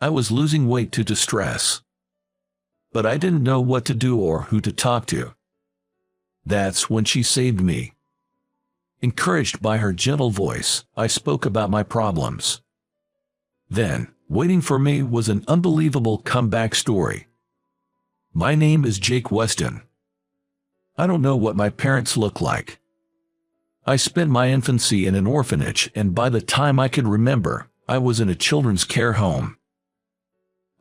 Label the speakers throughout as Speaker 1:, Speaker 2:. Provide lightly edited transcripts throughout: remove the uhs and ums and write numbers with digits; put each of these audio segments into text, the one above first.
Speaker 1: I was losing weight due to stress. But I didn't know what to do or who to talk to. That's when she saved me. Encouraged by her gentle voice, I spoke about my problems. Then, waiting for me was an unbelievable comeback story. My name is Jake Weston. I don't know what my parents look like. I spent my infancy in an orphanage, and by the time I could remember, I was in a children's care home.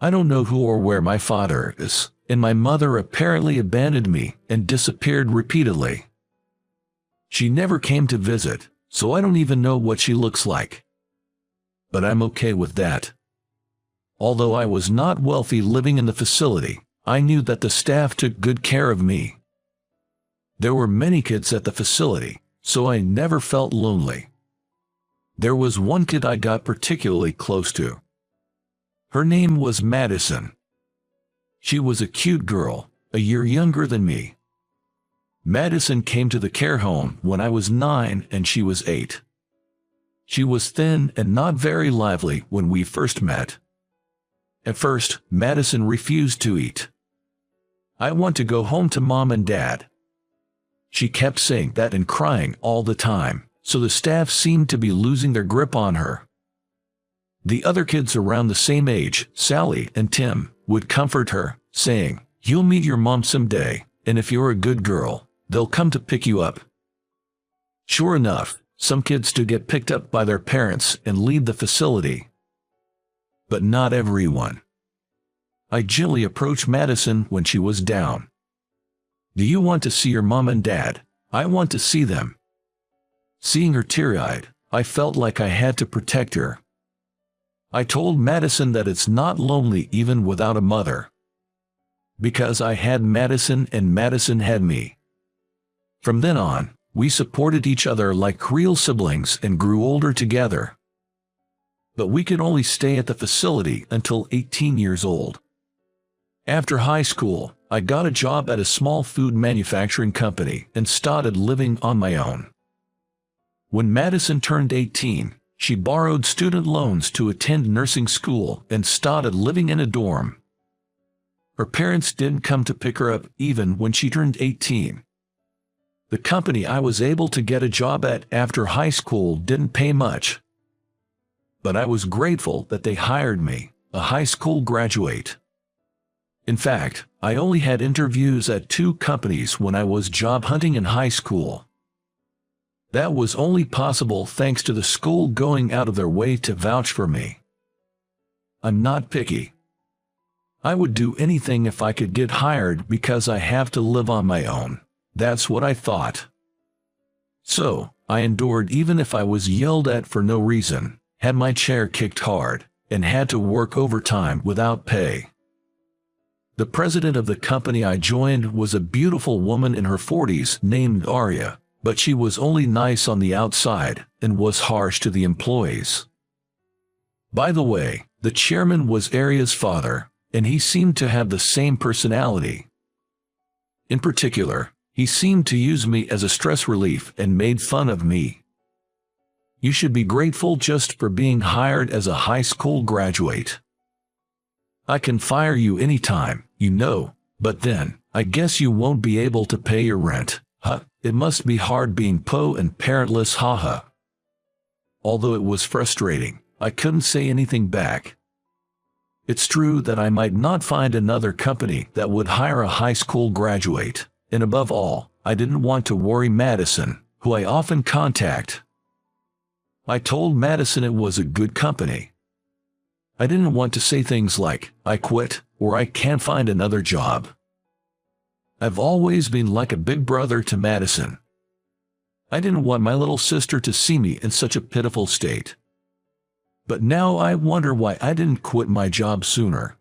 Speaker 1: I don't know who or where my father is, and my mother apparently abandoned me and disappeared repeatedly. She never came to visit, so I don't even know what she looks like. But I'm okay with that. Although I was not wealthy living in the facility, I knew that the staff took good care of me. There were many kids at the facility, so I never felt lonely. There was one kid I got particularly close to. Her name was Madison. She was a cute girl, a year younger than me. Madison came to the care home when I was 9 and she was 8. She was thin and not very lively when we first met. At first, Madison refused to eat. I want to go home to Mom and Dad. She kept saying that and crying all the time, so the staff seemed to be losing their grip on her. The other kids around the same age, Sally and Tim, would comfort her, saying, "You'll meet your mom someday, and if you're a good girl, they'll come to pick you up." Sure enough, some kids do get picked up by their parents and leave the facility. But not everyone. I gently approached Madison when she was down. "Do you want to see your mom and dad? I want to see them." Seeing her teary-eyed, I felt like I had to protect her. I told Madison that it's not lonely even without a mother. Because I had Madison and Madison had me. From then on, we supported each other like real siblings and grew older together. But we could only stay at the facility until 18 years old. After high school, I got a job at a small food manufacturing company and started living on my own. When Madison turned 18, she borrowed student loans to attend nursing school and started living in a dorm. Her parents didn't come to pick her up even when she turned 18. The company I was able to get a job at after high school didn't pay much. But I was grateful that they hired me, a high school graduate. In fact, I only had interviews at 2 companies when I was job hunting in high school. That was only possible thanks to the school going out of their way to vouch for me. I'm not picky. I would do anything if I could get hired because I have to live on my own. That's what I thought. So, I endured even if I was yelled at for no reason, had my chair kicked hard, and had to work overtime without pay. The president of the company I joined was a beautiful woman in her 40s named Arya, but she was only nice on the outside and was harsh to the employees. By the way, the chairman was Arya's father, and he seemed to have the same personality. In particular, he seemed to use me as a stress relief and made fun of me. "You should be grateful just for being hired as a high school graduate. I can fire you anytime, you know, but then, I guess you won't be able to pay your rent. Huh, it must be hard being poor and parentless, haha." Although it was frustrating, I couldn't say anything back. It's true that I might not find another company that would hire a high school graduate, and above all, I didn't want to worry Madison, who I often contact. I told Madison it was a good company. I didn't want to say things like, "I quit," or "I can't find another job." I've always been like a big brother to Madison. I didn't want my little sister to see me in such a pitiful state. But now I wonder why I didn't quit my job sooner.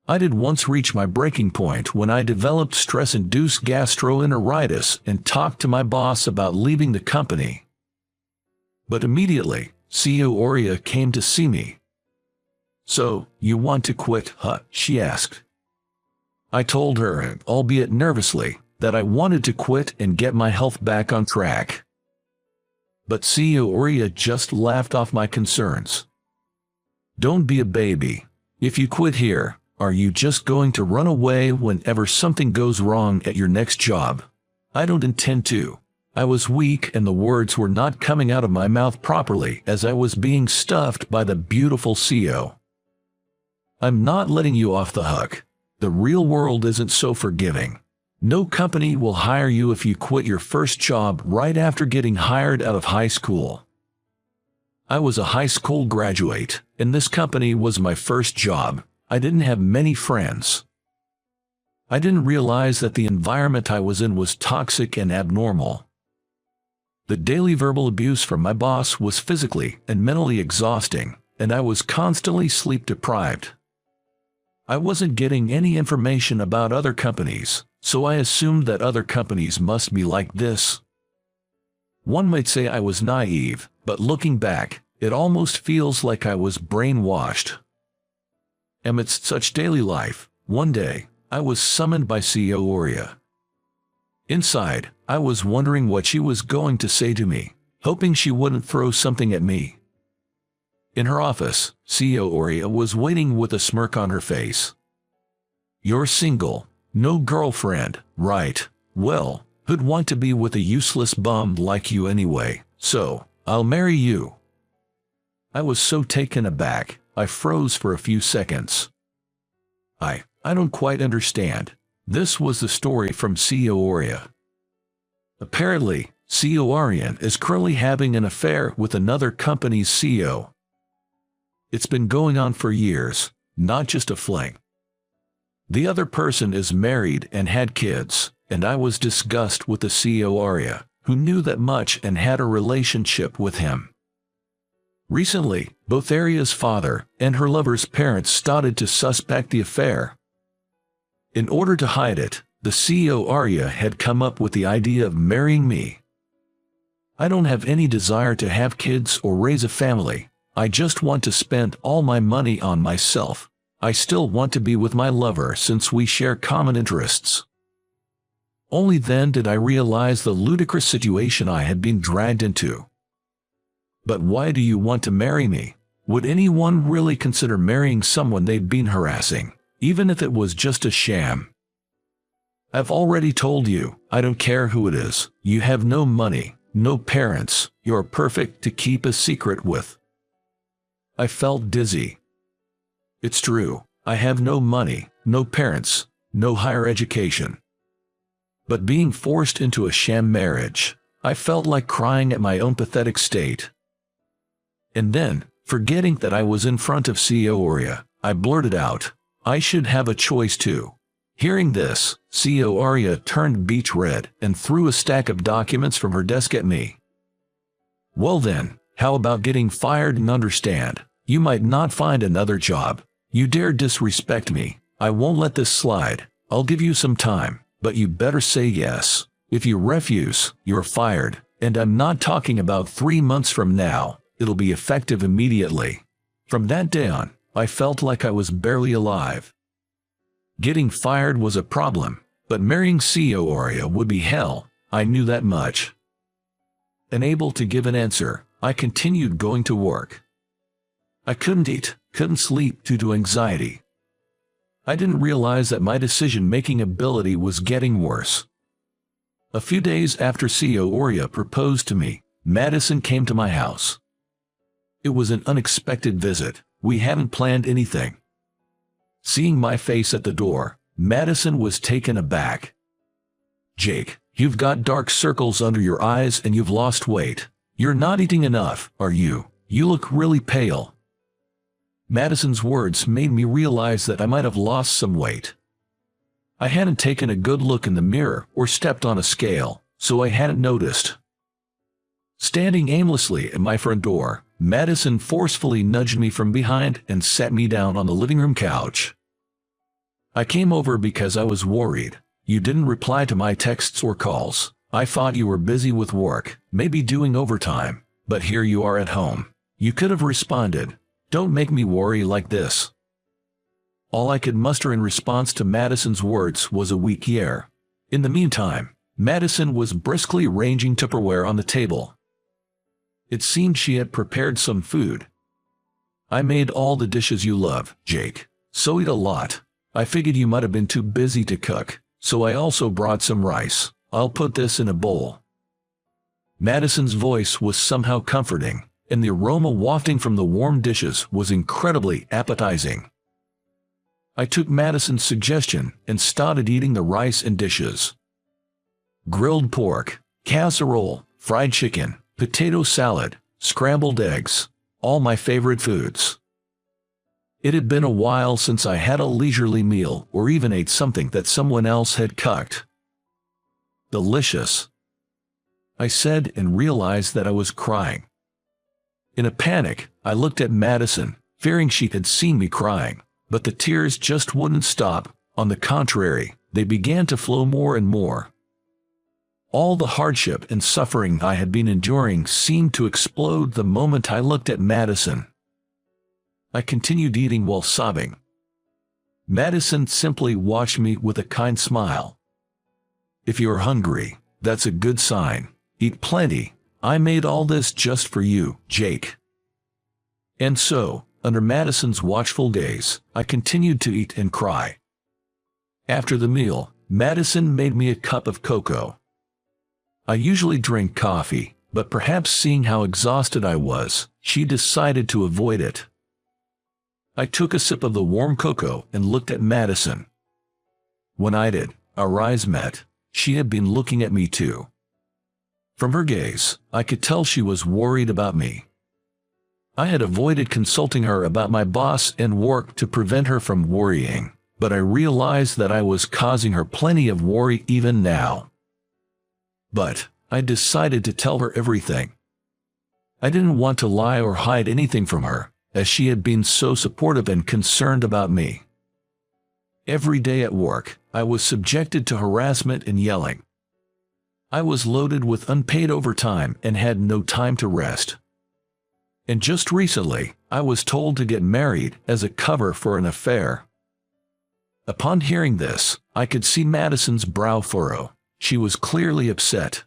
Speaker 1: I did once reach my breaking point when I developed stress-induced gastroenteritis and talked to my boss about leaving the company. But immediately, CEO Oria came to see me. "So, you want to quit, huh?" she asked. I told her, albeit nervously, that I wanted to quit and get my health back on track. But CEO Oria just laughed off my concerns. "Don't be a baby," If you quit here, are you just going to run away whenever something goes wrong at your next job? I don't intend to. I was weak and the words were not coming out of my mouth properly as I was being stuffed by the beautiful CEO. I'm not letting you off the hook. The real world isn't so forgiving. No company will hire you if you quit your first job right after getting hired out of high school. I was a high school graduate, and this company was my first job. I didn't have many friends. I didn't realize that the environment I was in was toxic and abnormal. The daily verbal abuse from my boss was physically and mentally exhausting, and I was constantly sleep deprived. I wasn't getting any information about other companies, so I assumed that other companies must be like this. One might say I was naive, but looking back, it almost feels like I was brainwashed. Amidst such daily life, one day, I was summoned by CEO Oria. Inside, I was wondering what she was going to say to me, hoping she wouldn't throw something at me. In her office, CEO Oria was waiting with a smirk on her face. "You're single, no girlfriend, right? Well, who'd want to be with a useless bum like you anyway, so I'll marry you." I was so taken aback, I froze for a few seconds. I don't quite understand. This was the story from CEO Oria. Apparently, CEO Aryan is currently having an affair with another company's CEO. It's been going on for years, not just a fling. The other person is married and had kids, and I was disgusted with the CEO Arya, who knew that much and had a relationship with him. Recently, both Arya's father and her lover's parents started to suspect the affair. In order to hide it, the CEO Arya had come up with the idea of marrying me. I don't have any desire to have kids or raise a family. I just want to spend all my money on myself. I still want to be with my lover since we share common interests. Only then did I realize the ludicrous situation I had been dragged into. But why do you want to marry me? Would anyone really consider marrying someone they'd been harassing, even if it was just a sham? I've already told you, I don't care who it is. You have no money, no parents, you're perfect to keep a secret with. I felt dizzy. It's true, I have no money, no parents, no higher education. But being forced into a sham marriage, I felt like crying at my own pathetic state. And then, forgetting that I was in front of CEO Arya, I blurted out, "I should have a choice too." Hearing this, CEO Arya turned beach red and threw a stack of documents from her desk at me. "Well then, how about getting fired and understand? You might not find another job. You dare disrespect me. I won't let this slide. I'll give you some time, but you better say yes. If you refuse, you're fired, and I'm not talking about 3 months from now. It'll be effective immediately." From that day on, I felt like I was barely alive. Getting fired was a problem, but marrying CEO Arya would be hell. I knew that much. Unable to give an answer, I continued going to work. I couldn't eat, couldn't sleep due to anxiety. I didn't realize that my decision-making ability was getting worse. A few days after CEO Arya proposed to me, Madison came to my house. It was an unexpected visit. We hadn't planned anything. Seeing my face at the door, Madison was taken aback. "Jake, you've got dark circles under your eyes and you've lost weight. You're not eating enough, are you? You look really pale." Madison's words made me realize that I might have lost some weight. I hadn't taken a good look in the mirror or stepped on a scale, so I hadn't noticed. Standing aimlessly at my front door, Madison forcefully nudged me from behind and sat me down on the living room couch. "I came over because I was worried. You didn't reply to my texts or calls. I thought you were busy with work, maybe doing overtime, but here you are at home. You could have responded. Don't make me worry like this." All I could muster in response to Madison's words was a weak yare. In the meantime, Madison was briskly arranging Tupperware on the table. It seemed she had prepared some food. "I made all the dishes you love, Jake. So eat a lot. I figured you might have been too busy to cook, so I also brought some rice. I'll put this in a bowl. Madison's voice was somehow comforting, and the aroma wafting from the warm dishes was incredibly appetizing. I took Madison's suggestion and started eating the rice and dishes. Grilled pork, casserole, fried chicken, potato salad, scrambled eggs, all my favorite foods. It had been a while since I had a leisurely meal or even ate something that someone else had cooked. Delicious, I said, and realized that I was crying. In a panic, I looked at Madison, fearing she had seen me crying, but the tears just wouldn't stop. On the contrary, they began to flow more and more. All the hardship and suffering I had been enduring seemed to explode the moment I looked at Madison. I continued eating while sobbing. Madison simply watched me with a kind smile. If you're hungry, that's a good sign. Eat plenty. I made all this just for you, Jake. And so, under Madison's watchful gaze, I continued to eat and cry. After the meal, Madison made me a cup of cocoa. I usually drink coffee, but perhaps seeing how exhausted I was, she decided to avoid it. I took a sip of the warm cocoa and looked at Madison. When I did, our eyes met. She had been looking at me too. From her gaze, I could tell she was worried about me. I had avoided consulting her about my boss and work to prevent her from worrying, but I realized that I was causing her plenty of worry even now. But I decided to tell her everything. I didn't want to lie or hide anything from her, as she had been so supportive and concerned about me. Every day at work, I was subjected to harassment and yelling. I was loaded with unpaid overtime and had no time to rest. And just recently, I was told to get married as a cover for an affair. Upon hearing this, I could see Madison's brow furrow. She was clearly upset.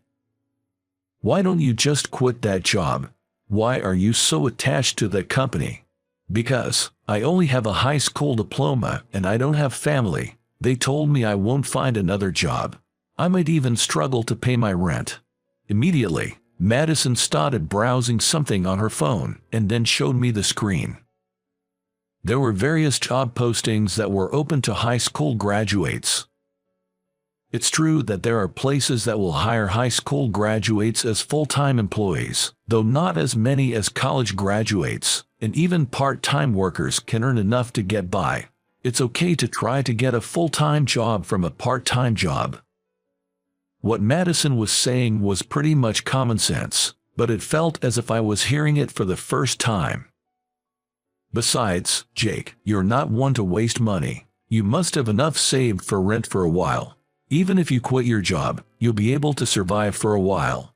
Speaker 1: Why don't you just quit that job? Why are you so attached to that company? Because I only have a high school diploma and I don't have family. They told me I won't find another job. I might even struggle to pay my rent. Immediately, Madison started browsing something on her phone and then showed me the screen. There were various job postings that were open to high school graduates. It's true that there are places that will hire high school graduates as full-time employees, though not as many as college graduates, and even part-time workers can earn enough to get by. It's okay to try to get a full-time job from a part-time job. What Madison was saying was pretty much common sense, but it felt as if I was hearing it for the first time. Besides, Jake, you're not one to waste money. You must have enough saved for rent for a while. Even if you quit your job, you'll be able to survive for a while.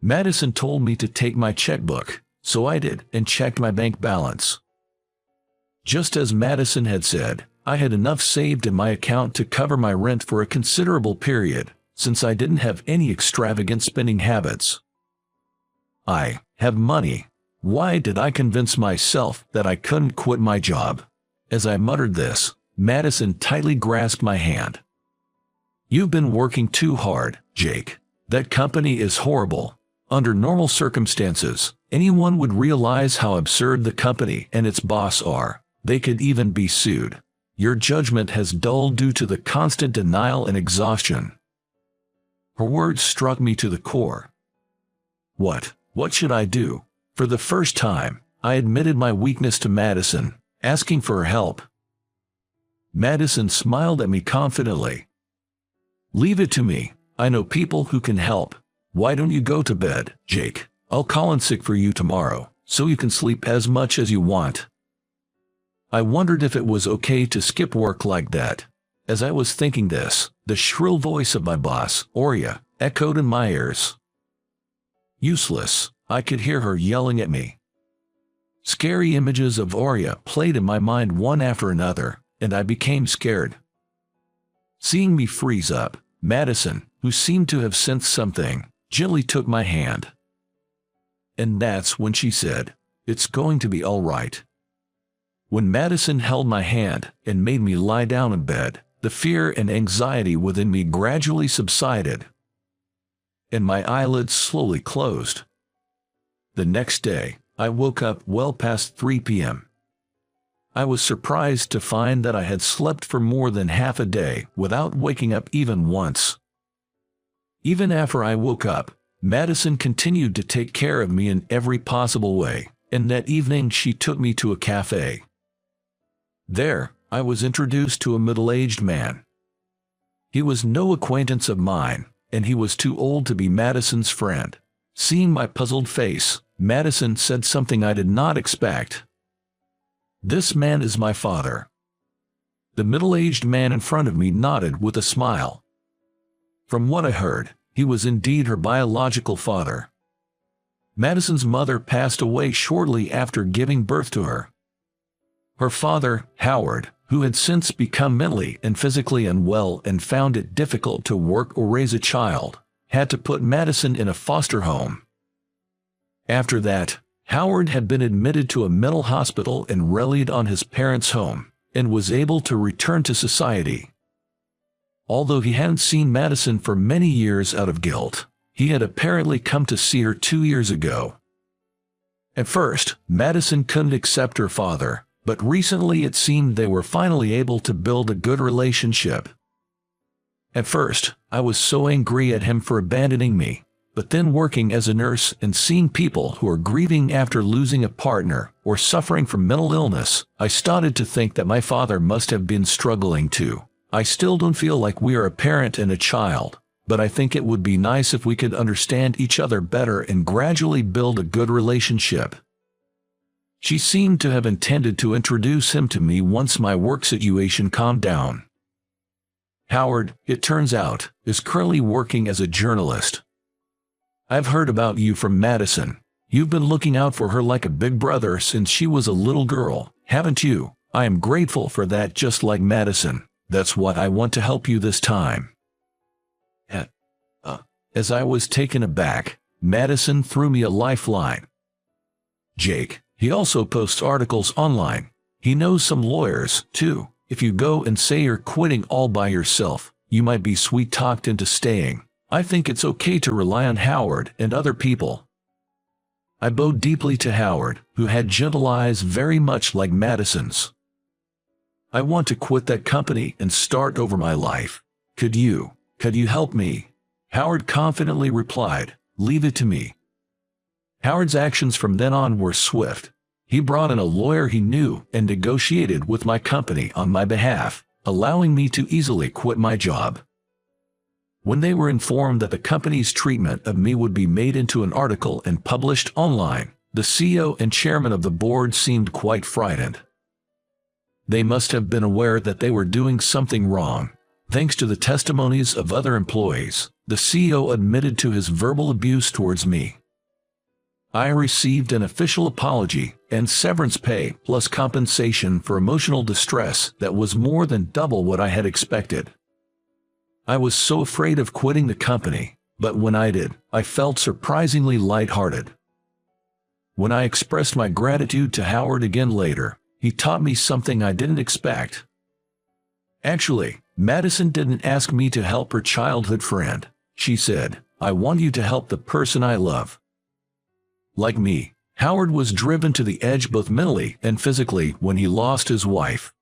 Speaker 1: Madison told me to take my checkbook, so I did and checked my bank balance. Just as Madison had said, I had enough saved in my account to cover my rent for a considerable period, since I didn't have any extravagant spending habits. I have money. Why did I convince myself that I couldn't quit my job? As I muttered this, Madison tightly grasped my hand. You've been working too hard, Jake. That company is horrible. Under normal circumstances, anyone would realize how absurd the company and its boss are. They could even be sued. Your judgment has dulled due to the constant denial and exhaustion. Her words struck me to the core. What should I do? For the first time, I admitted my weakness to Madison, asking for her help. Madison smiled at me confidently. Leave it to me. I know people who can help. Why don't you go to bed, Jake? I'll call in sick for you tomorrow, so you can sleep as much as you want. I wondered if it was okay to skip work like that. As I was thinking this, the shrill voice of my boss, Oria, echoed in my ears. Useless. I could hear her yelling at me. Scary images of Oria played in my mind one after another, and I became scared. Seeing me freeze up, Madison, who seemed to have sensed something, gently took my hand. And that's when she said, "It's going to be all right." When Madison held my hand and made me lie down in bed, the fear and anxiety within me gradually subsided, and my eyelids slowly closed. The next day, I woke up well past 3 p.m. I was surprised to find that I had slept for more than half a day without waking up even once. Even after I woke up, Madison continued to take care of me in every possible way, and that evening she took me to a cafe. There, I was introduced to a middle-aged man. He was no acquaintance of mine, and he was too old to be Madison's friend. Seeing my puzzled face, Madison said something I did not expect. "This man is my father." The middle-aged man in front of me nodded with a smile. From what I heard, he was indeed her biological father. Madison's mother passed away shortly after giving birth to her. Her father, Howard, who had since become mentally and physically unwell and found it difficult to work or raise a child, had to put Madison in a foster home. After that, Howard had been admitted to a mental hospital and rallied on his parents' home, and was able to return to society. Although he hadn't seen Madison for many years out of guilt, he had apparently come to see her 2 years ago. At first, Madison couldn't accept her father, but recently it seemed they were finally able to build a good relationship. At first, I was so angry at him for abandoning me, but then working as a nurse and seeing people who are grieving after losing a partner or suffering from mental illness, I started to think that my father must have been struggling too. I still don't feel like we are a parent and a child, but I think it would be nice if we could understand each other better and gradually build a good relationship. She seemed to have intended to introduce him to me once my work situation calmed down. Howard, it turns out, is currently working as a journalist. I've heard about you from Madison. You've been looking out for her like a big brother since she was a little girl, haven't you? I am grateful for that, just like Madison. That's what I want to help you this time. As I was taken aback, Madison threw me a lifeline. "Jake, he also posts articles online. He knows some lawyers, too. If you go and say you're quitting all by yourself, you might be sweet-talked into staying. I think it's okay to rely on Howard and other people." I bowed deeply to Howard, who had gentle eyes very much like Madison's. "I want to quit that company and start over my life. Could you help me?" Howard confidently replied, "Leave it to me." Howard's actions from then on were swift. He brought in a lawyer he knew and negotiated with my company on my behalf, allowing me to easily quit my job. When they were informed that the company's treatment of me would be made into an article and published online, the CEO and chairman of the board seemed quite frightened. They must have been aware that they were doing something wrong. Thanks to the testimonies of other employees, the CEO admitted to his verbal abuse towards me. I received an official apology and severance pay plus compensation for emotional distress that was more than double what I had expected. I was so afraid of quitting the company, but when I did, I felt surprisingly lighthearted. When I expressed my gratitude to Howard again later, he taught me something I didn't expect. Actually, Madison didn't ask me to help her childhood friend. She said, "I want you to help the person I love." Like me, Howard was driven to the edge both mentally and physically when he lost his wife.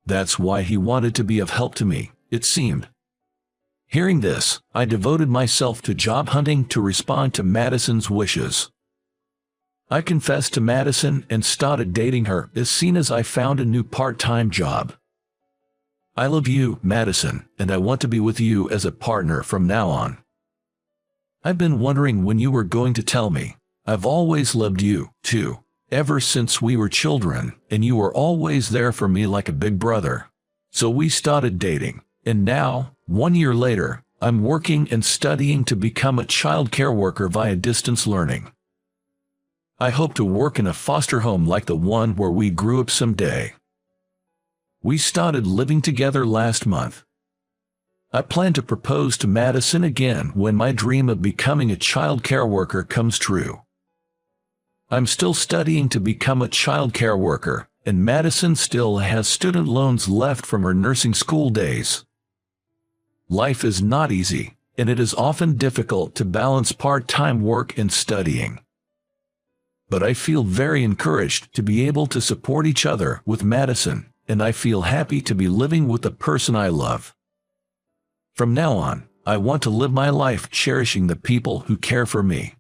Speaker 1: That's why he wanted to be of help to me, it seemed. Hearing this, I devoted myself to job hunting to respond to Madison's wishes. I confessed to Madison and started dating her as soon as I found a new part-time job. "I love you, Madison, and I want to be with you as a partner from now on. I've been wondering when you were going to tell me. I've always loved you, too, ever since we were children, and you were always there for me like a big brother. So we started dating, and now, 1 year later, I'm working and studying to become a child care worker via distance learning. I hope to work in a foster home like the one where we grew up someday. We started living together last month. I plan to propose to Madison again when my dream of becoming a child care worker comes true. I'm still studying to become a child care worker, and Madison still has student loans left from her nursing school days. Life is not easy, and it is often difficult to balance part-time work and studying. But I feel very encouraged to be able to support each other with Madison, and I feel happy to be living with the person I love. From now on, I want to live my life cherishing the people who care for me.